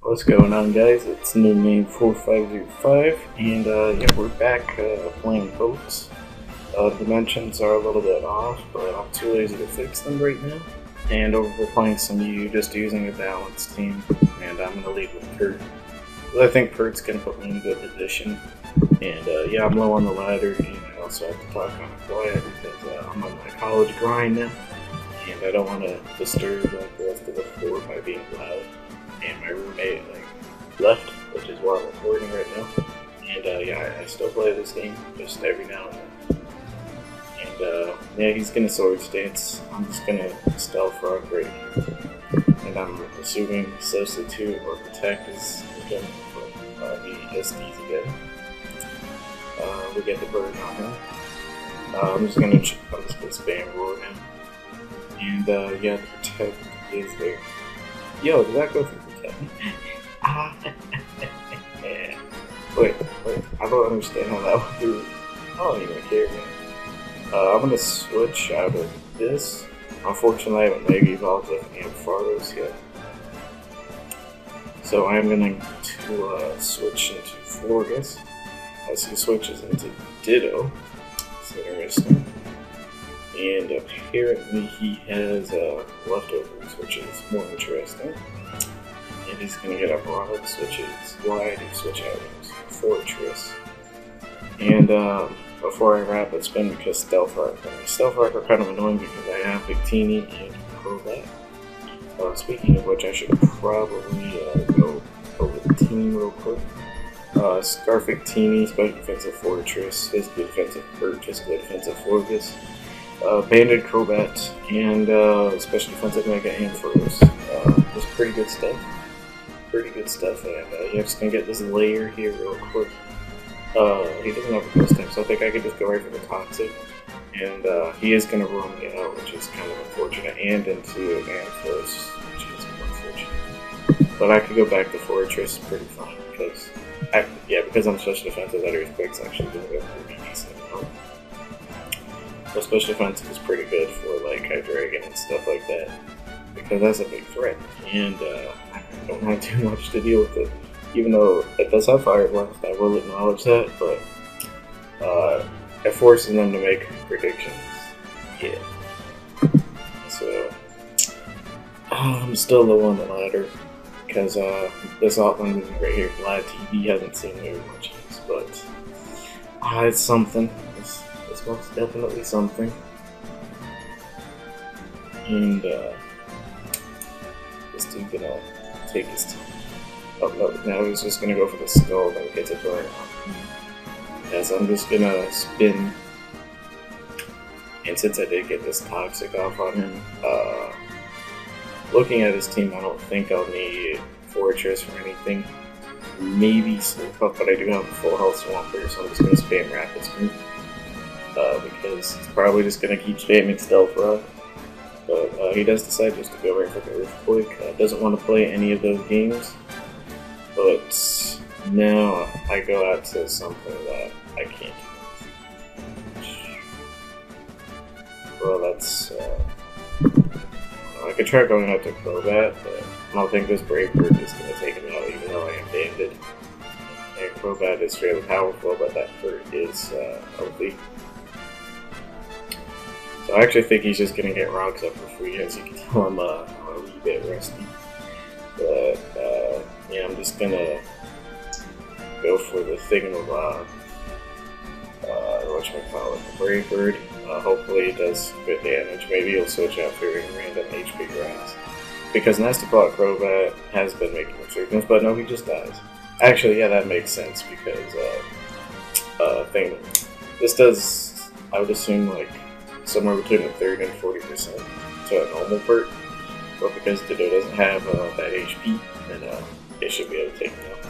What's going on, guys? It's new name 4505, and yeah, we're back playing boats. Dimensions are a little bit off, but I'm too lazy to fix them right now. And we're playing some U, just using a balanced team, and I'm gonna lead with Kurt. I think Kurt's gonna put me in a good position. And yeah, I'm low on the ladder, and I also have to talk kind of quiet because I'm on my college grind now, and I don't want to disturb the rest of the floor by being loud. And my roommate left, which is why I'm recording right now. And yeah, I still play this game just every now and then. And yeah, he's gonna sword stance. I'm just gonna stealth rock right here. And I'm assuming substitute or protect is gonna be SDs again. We get the bird on him. I'm just gonna spam roar now. And yeah, the protect is there. Yo, did that go through protect? Wait, I don't understand how that went through. I don't even care, man. I'm gonna switch out of this. Unfortunately, I haven't mega evolved with Ampharos yet. So I'm going to switch into Florgus. As he switches into Ditto. It's interesting. And apparently he has leftovers, which is more interesting. And he's going to get up Rocks, which is why I do switch out into Fortress. And before I wrap, it's been because Stealth Rock. Stealth Rock are kind of annoying because I have Victini and Crobat. Speaking of which, I should probably go over the team real quick. Scarf Victini, Special Defensive Fortress, Physical Defensive Bird, Physical Defensive Florgus. Banded Crobat, and Special Defensive Mega Ampharos. Just pretty good stuff. And you're just gonna get this layer here real quick. He doesn't have a ghost type, so I think I could just go right for the Toxic. And he is gonna roam me out, which is kind of unfortunate, and into Ampharos, which is more unfortunate. But I could go back to Fortress pretty fine, because I'm Special Defensive, that Earthquake's actually doing a pretty decent amount. But Special Defensive is pretty good for like Hydreigon and stuff like that, because that's a big threat, and I don't have too much to deal with it. Even though it does have Fire Blast, I will acknowledge that, but it forces them to make predictions. Yeah. So I'm still low on the ladder because this Outland right here, Vlad TV, hasn't seen very much of this, but it's something. It's most definitely something. And this dude gonna take his time. Oh no, now he's just gonna go for the skull and get a burn on. As I'm just gonna spin. And since I did get this Toxic off on him, looking at his team, I don't think I'll need Fortress or anything. Maybe Slip Up, but I do have a full health Swampert, so I'm just gonna spam Rapid Sprint. Because he's probably just gonna keep spamming Stealth Rock. But he does decide just to go right for the Earthquake. Doesn't want to play any of those games. But now I go out to something that I can't do. Well, that's... I could try going out to Crobat, but I don't think this Brave Bird is going to take him out, even though I am banded. And Crobat is fairly powerful, but that bird is healthy. So I actually think he's just going to get rocks up for free, as you can tell I'm a wee bit rusty. But yeah, I'm just going to go for the Thingamabob, whatchamacallit, the Brave Bird. Hopefully it does good damage. Maybe he'll switch out for random HP grass. Because Nasty Claw Crobat has been making resurgence, but no, he just dies. Actually, yeah, that makes sense, because this does, I would assume, like, somewhere between a 30 and 40% to a normal perk, but because Ditto doesn't have that HP, then it should be able to take him out.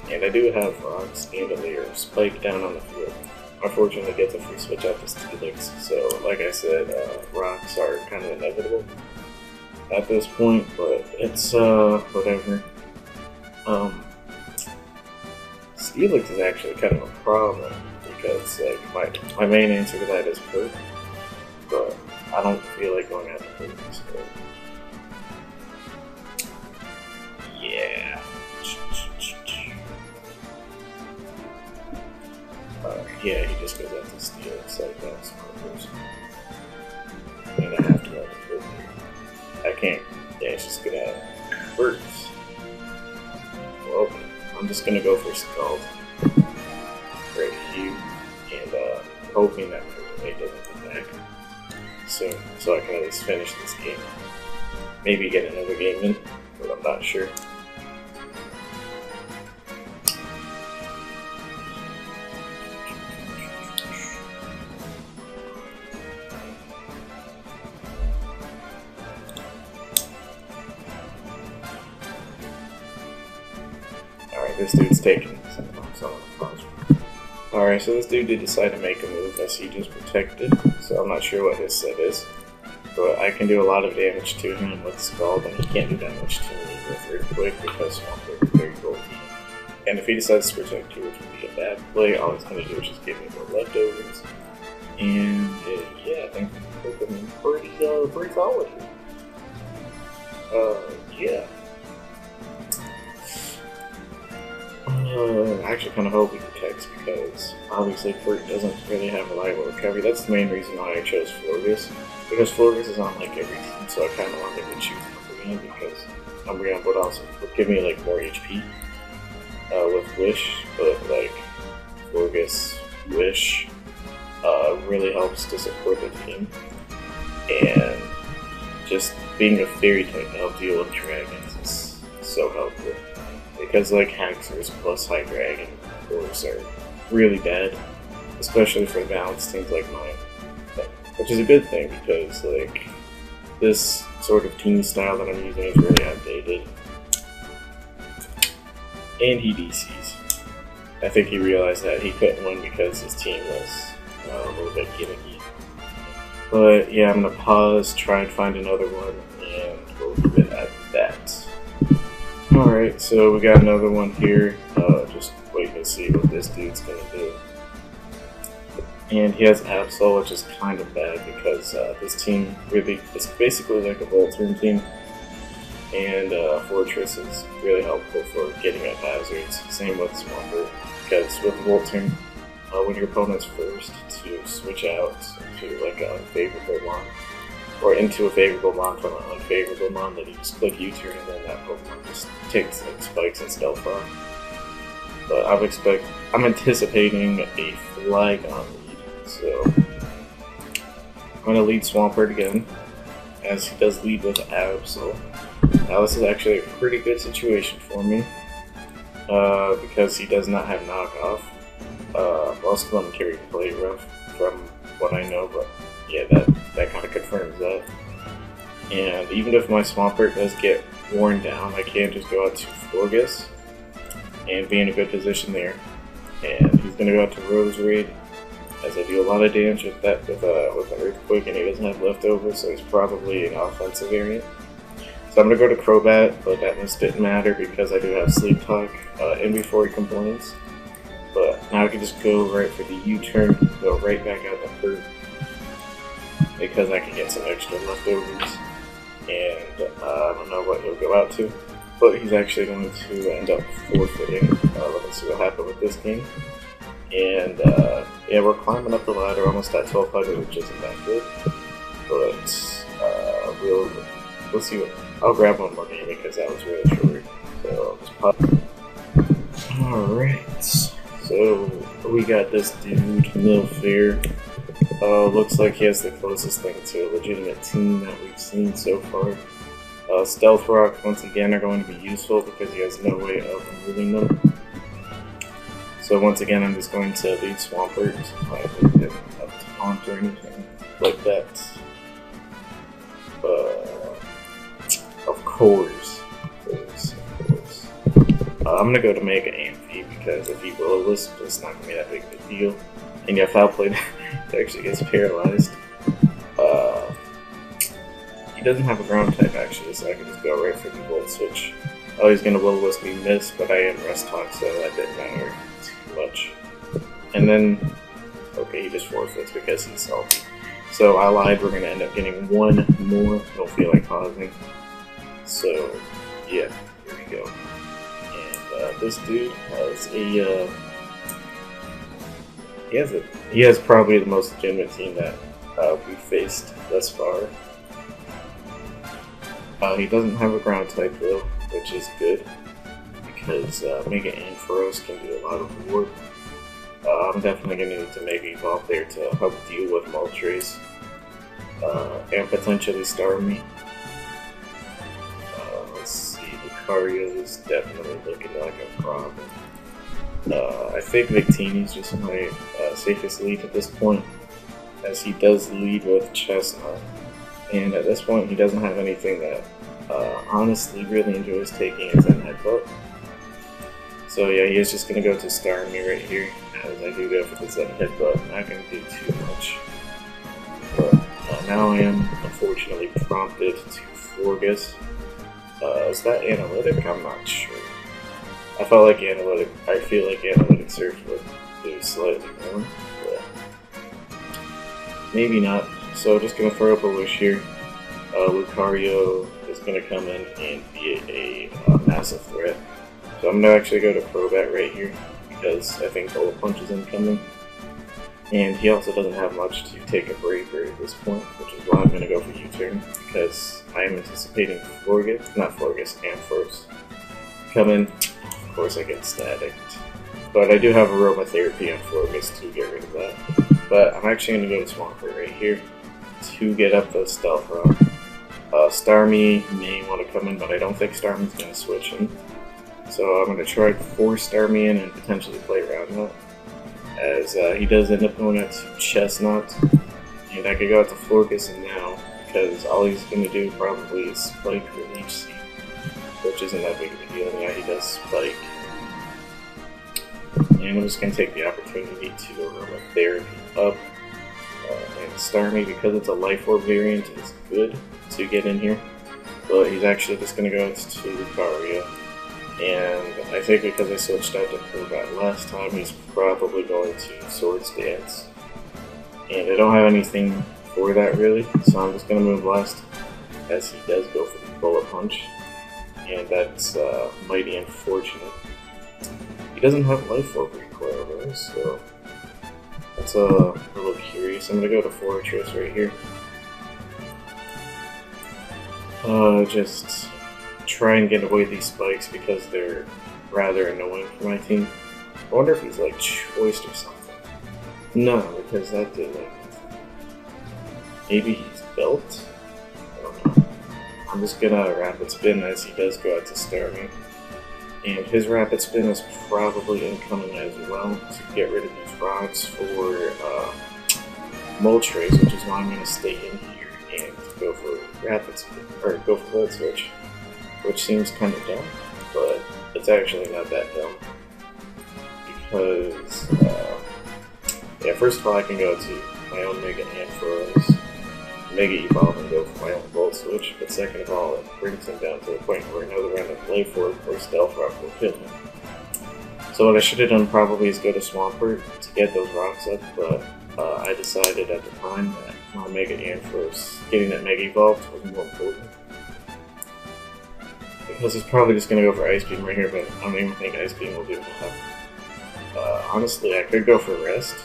And I do have Rocks and a layer of Spike down on the field. Unfortunately, it gets a free switch out to Steelix, so like I said, Rocks are kind of inevitable at this point, but it's whatever. Steelix is actually kind of a problem, because like my main answer to that is perk. But I don't feel like going after Perk, so yeah. Yeah, he just goes out to steal. It's like that smart person. And I have to go to the I can't. Yeah, it's just gonna hurt. Well, I'm just gonna go for Scald. Right here. And hoping that my roommate doesn't come back soon. So I can at least finish this game. Maybe get another game in, but I'm not sure. Alright, this dude's taking Alright, so this dude did decide to make a move as he just protected, so I'm not sure what his set is. But I can do a lot of damage to him with Scald, and he can't do damage to me with Earthquake because Swamper is very bulky. And if he decides to protect you, which would be a bad play, all it's going to do is just give me more leftovers. And yeah, I think I'm pretty solid here. Yeah. I actually kind of hope he protects because obviously Furt doesn't really have reliable recovery. That's the main reason why I chose Florgus. Because Florgus is on like every team, so I kind of wanted to choose Umbreon because Umbreon would also give me like more HP with Wish, but like Florgus Wish really helps to support the team. And just being a fairy type now deal with dragons is so helpful. Because like Haxorus plus High Dragon cores are really bad, especially for balanced teams like mine. Which is a good thing because like this sort of team style that I'm using is really outdated. And he DCs. I think he realized that he couldn't win because his team was a little bit gimmicky. But yeah, I'm gonna pause, try and find another one, and we'll leave it at that. Alright, so we got another one here. Just waiting to see what this dude's gonna do. And he has Absol, which is kind of bad because this team really, it's basically like a Volturn team. And Fortress is really helpful for getting at hazards. Same with Swamper, because with Volturn, when your opponent's forced to switch out to like an unfavorable mon, or into a favorable mon from an unfavorable mon, then you just click U-turn and then that Pokemon just takes like spikes and Stealth Rock. But I'm anticipating a Flygon lead, so I'm gonna lead Swampert again, as he does lead with Absol. Now this is actually a pretty good situation for me, because he does not have knockoff. Most of them carry Play Rough from what I know, but yeah, that kind of confirms that. And even if my Swampert does get worn down, I can just go out to Florgus and be in a good position there. And he's going to go out to Roserade, as I do a lot of damage with that with an Earthquake, and he doesn't have leftovers, so he's probably an offensive variant. So I'm going to go to Crobat, but that just didn't matter because I do have Sleep Talk in before he complains. But now I can just go right for the U-turn, go right back out to Furt, because I can get some extra leftovers. And I don't know what he'll go out to, but he's actually going to end up forfeiting. Let's see what happened with this game. And yeah, we're climbing up the ladder, almost at 1200, which isn't that good. But we'll see what. I'll grab one more game because that was really short. So I'll just pop. Alright, so we got this dude, Milfair. Looks like he has the closest thing to a legitimate team that we've seen so far. Stealth Rock, once again, are going to be useful because he has no way of removing them. So once again, I'm just going to lead Swampert. I don't have a taunt or anything like that. Of course. I'm going to go to Mega Amphi because if he Will-O-Wisp, it's not going to be that big of a deal. And yeah, Foul Play actually gets paralyzed. He doesn't have a ground type actually, so I can just go right for the Volt Switch. Oh, he's going to Will-O-Wisp me miss, but I am Rest Talk, so that didn't matter too much. And then, okay, he just forfeits because he's salty. So I lied, we're going to end up getting one more. Don't feel like pausing. So, yeah, here we go. And this dude has a he has probably the most legitimate team that we faced thus far. He doesn't have a ground type though, which is good because Mega Ampharos can do a lot of work. I'm definitely going to need to Mega Evolve there to help deal with Moltres and potentially Starmie. Let's see, Lucario is definitely looking like a problem. I think Victini's just my safest lead at this point, as he does lead with Chestnut. And at this point, he doesn't have anything that honestly really enjoys taking as an headbutt. So yeah, he is just going to go to Starmie right here, as I do go for the Zen headbutt. Not going to do too much. But now I am unfortunately prompted to Florges. Is that Analytic? I'm not sure. I feel like Analytic Surf would do slightly more, but maybe not. So just going to throw up a wish here. Lucario is going to come in and be a massive threat. So I'm going to actually go to Crobat right here, because I think Bullet Punch is incoming. And he also doesn't have much to take a Bravery at this point, which is why I'm going to go for U-turn, because I am anticipating Ampharos come in. Of course I get Static. But I do have Aromatherapy on Florges to get rid of that. But I'm actually going to go to Swampert right here to get up the Stealth Rock. Starmie may want to come in, but I don't think Starmie's going to switch in. So I'm going to try to force Starmie in and potentially play around that, as he does end up going out to Chestnut. And I could go out to Florges now, because all he's going to do probably is Spike for Leech Seed, which isn't that big of a deal. And yeah, he does Spike. And I'm just going to take the opportunity to Aromatherapy up. And Starmie, because it's a Life Orb variant, is good to get in here. But he's actually just going to go to Lucario. And I think because I switched out to Crobat last time, he's probably going to Swords Dance. And I don't have anything for that really, so I'm just going to move Blast, as he does go for the Bullet Punch. And that's mighty unfortunate. He doesn't have Life Orb recoil though, so that's a little curious. I'm going to go to Fortress right here. Just try and get away these spikes because they're rather annoying for my team. I wonder if he's like choiced or something. No, because that did like nothing. Maybe he's built? I don't know. I'm just gonna Rapid Spin as he does go out to Starmie. And his Rapid Spin is probably incoming as well to get rid of these rocks for Moltres, which is why I'm gonna stay in here and go for Rapid Spin, or go for Volt Switch. Which seems kind of dumb, but it's actually not that dumb. Because, yeah, first of all, I can go to my own Mega Ampharos, Mega Evolve, and go for my own Volt Switch. But second of all, it brings him down to the point where another round of Life Orb or Stealth Rock will kill him. So what I should have done probably is go to Swampert to get those rocks up, but I decided at the time that my Mega Ampharos, getting that Mega Evolve was more important. Because he's probably just going to go for Ice Beam right here, but I don't even think Ice Beam will do enough. Honestly, I could go for Rest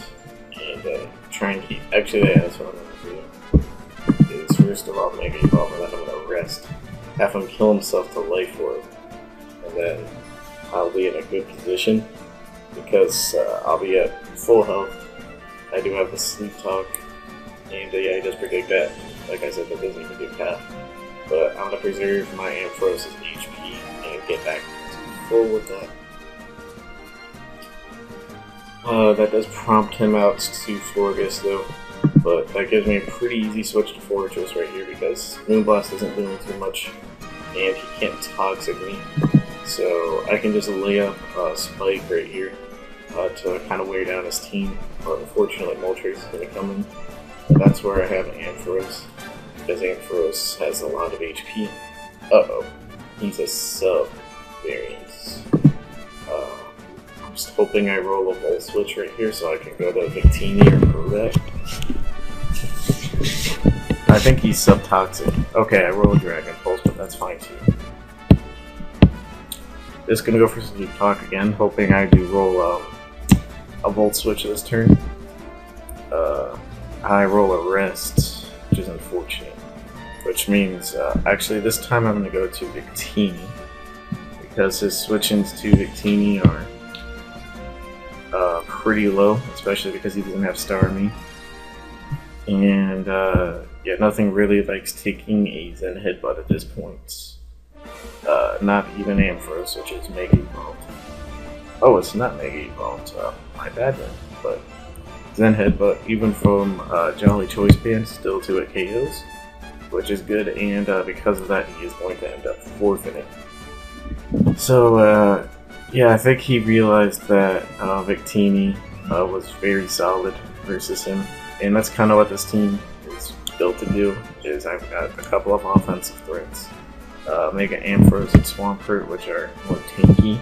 and try and keep. Actually, yeah, that's what I'm going to do. Is first of all Mega Evolve, and then I'm going to Rest. Have him kill himself to Life Orb, and then I'll be in a good position because I'll be at full health. I do have the Sleep Talk, and yeah, he does predict that. Like I said, that doesn't even do half. But I'm going to preserve my Ampharos' HP and get back to full with that. That does prompt him out to Florges though, but that gives me a pretty easy switch to Fortress right here because Moonblast isn't doing too much and he can't Toxic me. So I can just lay up Spike right here to kind of wear down his team, but unfortunately Moltres is going to come in. And that's where I have Ampharos, because Ampharos has a lot of HP. Uh-oh, he's a sub variant. I'm just hoping I roll a Volt Switch right here so I can go to Victini or Crobat. I think he's sub-toxic. Okay, I roll a Dragon Pulse, but that's fine too. Just gonna go for Sleep Talk again, hoping I do roll a Volt Switch this turn. I roll a rest, which is unfortunate. Which means, actually this time I'm going to go to Victini, because his switch-ins to Victini are pretty low, especially because he doesn't have Star Me. And yeah, nothing really likes taking a Zen Headbutt at this point. Not even Ampharos, which is Mega Evolved. Oh, it's not Mega Evolved, my bad then. But Zen Headbutt, even from Jolly Choice Band, still to it KOs, which is good, and because of that, he is going to end up forfeiting. So, yeah, I think he realized that Victini was very solid versus him, and that's kind of what this team is built to do, is I've got a couple of offensive threats. Mega Ampharos and Swampert, which are more tanky,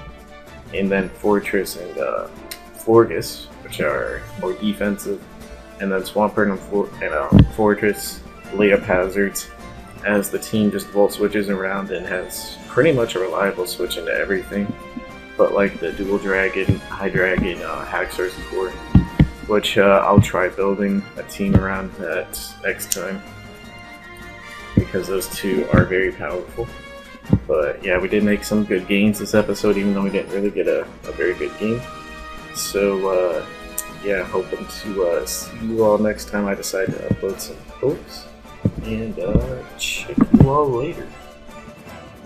and then Fortress and Florges, which are more defensive, and then Swampert and Fortress lay up hazards as the team just volt switches around and has pretty much a reliable switch into everything, but like the Dual Dragon, High Dragon, Haxor support, which I'll try building a team around that next time, because those two are very powerful. But yeah, we did make some good gains this episode, even though we didn't really get a very good game. So yeah, hoping to see you all next time I decide to upload some posts, and check you all later.